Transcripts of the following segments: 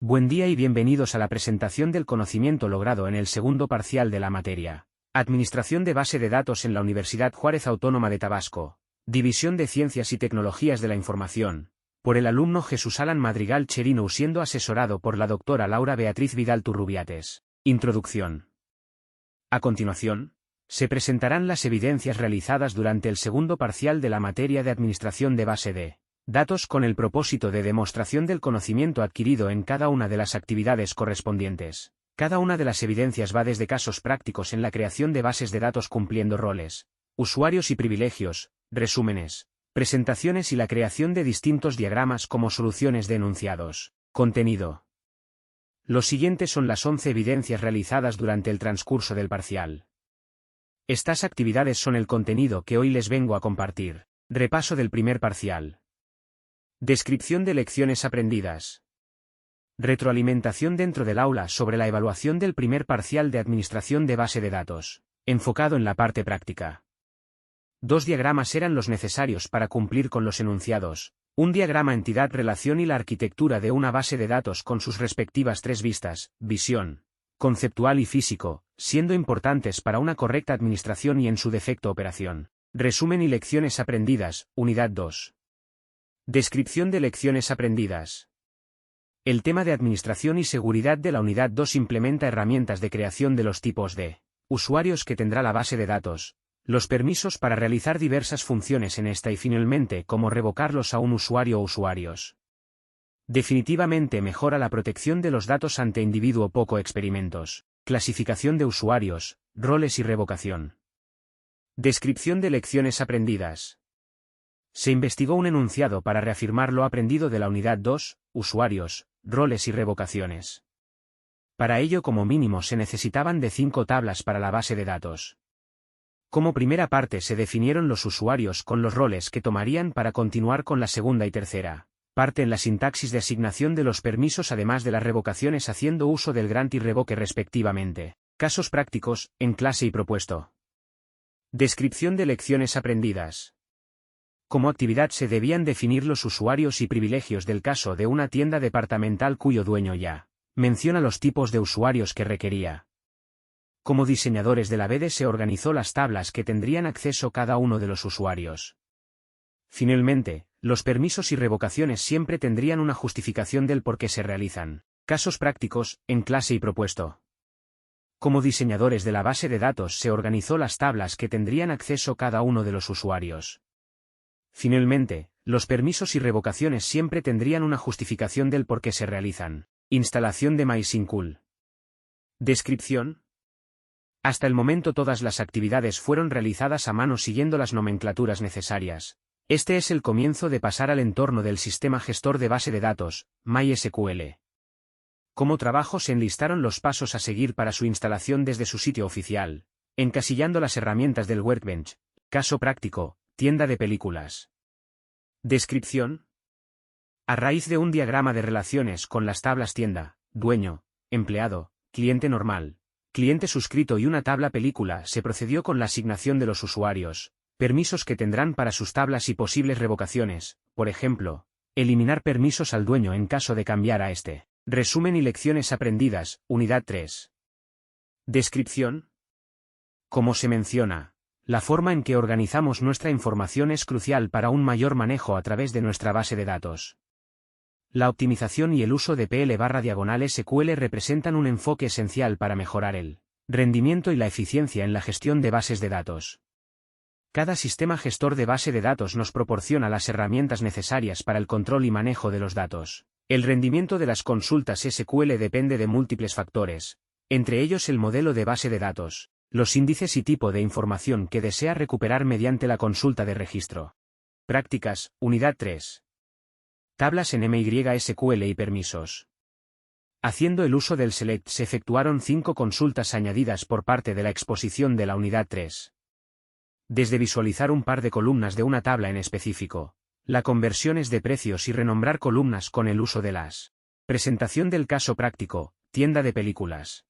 Buen día y bienvenidos a la presentación del conocimiento logrado en el segundo parcial de la materia. Administración de base de datos en la Universidad Juárez Autónoma de Tabasco. División de Ciencias y Tecnologías de la Información. Por el alumno Jesús Alan Madrigal Cherino, siendo asesorado por la doctora Laura Beatriz Vidal Turrubiates. Introducción. A continuación, se presentarán las evidencias realizadas durante el segundo parcial de la materia de Administración de base de datos con el propósito de demostración del conocimiento adquirido en cada una de las actividades correspondientes. Cada una de las evidencias va desde casos prácticos en la creación de bases de datos cumpliendo roles, usuarios y privilegios, resúmenes, presentaciones y la creación de distintos diagramas como soluciones de enunciados. Contenido. Los siguientes son las 11 evidencias realizadas durante el transcurso del parcial. Estas actividades son el contenido que hoy les vengo a compartir. Repaso del primer parcial. Descripción de lecciones aprendidas. Retroalimentación dentro del aula sobre la evaluación del primer parcial de Administración de base de datos, enfocado en la parte práctica. 2 diagramas eran los necesarios para cumplir con los enunciados: un diagrama entidad-relación y la arquitectura de una base de datos con sus respectivas 3 vistas, visión, conceptual y físico, siendo importantes para una correcta administración y en su defecto operación. Resumen y lecciones aprendidas, Unidad 2. Descripción de lecciones aprendidas. El tema de administración y seguridad de la Unidad 2 implementa herramientas de creación de los tipos de usuarios que tendrá la base de datos, los permisos para realizar diversas funciones en esta y finalmente cómo revocarlos a un usuario o usuarios. Definitivamente mejora la protección de los datos ante individuo poco experimentos. Clasificación de usuarios, roles y revocación. Descripción de lecciones aprendidas. Se investigó un enunciado para reafirmar lo aprendido de la Unidad 2, usuarios, roles y revocaciones. Para ello como mínimo se necesitaban de 5 tablas para la base de datos. Como primera parte se definieron los usuarios con los roles que tomarían para continuar con la segunda y tercera parte en la sintaxis de asignación de los permisos, además de las revocaciones haciendo uso del grant y revoque respectivamente. Casos prácticos, en clase y propuesto. Descripción de lecciones aprendidas. Como actividad se debían definir los usuarios y privilegios del caso de una tienda departamental cuyo dueño ya menciona los tipos de usuarios que requería. Como diseñadores de la BD se organizó las tablas que tendrían acceso cada uno de los usuarios. Finalmente, los permisos y revocaciones siempre tendrían una justificación del por qué se realizan. Casos prácticos, en clase y propuesto. Como diseñadores de la base de datos se organizó las tablas que tendrían acceso cada uno de los usuarios. Finalmente, los permisos y revocaciones siempre tendrían una justificación del por qué se realizan. Instalación de MySQL. Descripción. Hasta el momento todas las actividades fueron realizadas a mano siguiendo las nomenclaturas necesarias. Este es el comienzo de pasar al entorno del sistema gestor de base de datos, MySQL. Como trabajo se enlistaron los pasos a seguir para su instalación desde su sitio oficial, encasillando las herramientas del Workbench. Caso práctico, tienda de películas. Descripción. A raíz de un diagrama de relaciones con las tablas tienda, dueño, empleado, cliente normal, cliente suscrito y una tabla película se procedió con la asignación de los usuarios, permisos que tendrán para sus tablas y posibles revocaciones, por ejemplo, eliminar permisos al dueño en caso de cambiar a este. Resumen y lecciones aprendidas, Unidad 3. Descripción. Como se menciona, la forma en que organizamos nuestra información es crucial para un mayor manejo a través de nuestra base de datos. La optimización y el uso de PL/SQL representan un enfoque esencial para mejorar el rendimiento y la eficiencia en la gestión de bases de datos. Cada sistema gestor de base de datos nos proporciona las herramientas necesarias para el control y manejo de los datos. El rendimiento de las consultas SQL depende de múltiples factores, entre ellos el modelo de base de datos, los índices y tipo de información que desea recuperar mediante la consulta de registro. Prácticas, Unidad 3. Tablas en MySQL y permisos. Haciendo el uso del select se efectuaron 5 consultas añadidas por parte de la exposición de la Unidad 3. Desde visualizar un par de columnas de una tabla en específico, la conversión es de precios y renombrar columnas con el uso de las. Presentación del caso práctico, tienda de películas.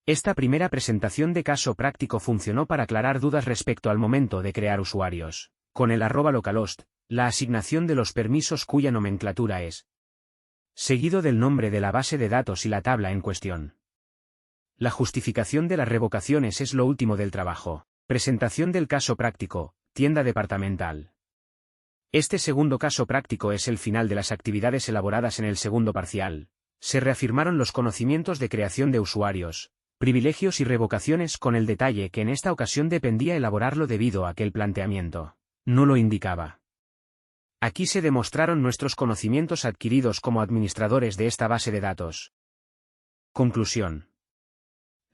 Esta primera presentación de caso práctico funcionó para aclarar dudas respecto al momento de crear usuarios. Con el @localhost, la asignación de los permisos cuya nomenclatura es seguido del nombre de la base de datos y la tabla en cuestión. La justificación de las revocaciones es lo último del trabajo. Presentación del caso práctico, tienda departamental. Este segundo caso práctico es el final de las actividades elaboradas en el segundo parcial. Se reafirmaron los conocimientos de creación de usuarios, privilegios y revocaciones con el detalle que en esta ocasión dependía elaborarlo debido a que el planteamiento no lo indicaba. Aquí se demostraron nuestros conocimientos adquiridos como administradores de esta base de datos. Conclusión.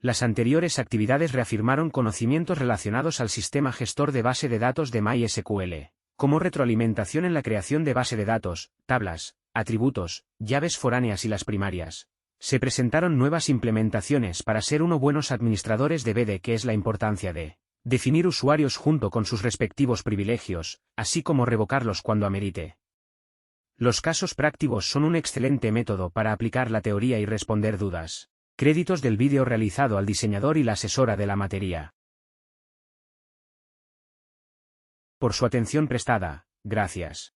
Las anteriores actividades reafirmaron conocimientos relacionados al sistema gestor de base de datos de MySQL, como retroalimentación en la creación de base de datos, tablas, atributos, llaves foráneas y las primarias. Se presentaron nuevas implementaciones para ser buenos administradores de BD, que es la importancia de definir usuarios junto con sus respectivos privilegios, así como revocarlos cuando amerite. Los casos prácticos son un excelente método para aplicar la teoría y responder dudas. Créditos del vídeo realizado al diseñador y la asesora de la materia. Por su atención prestada, gracias.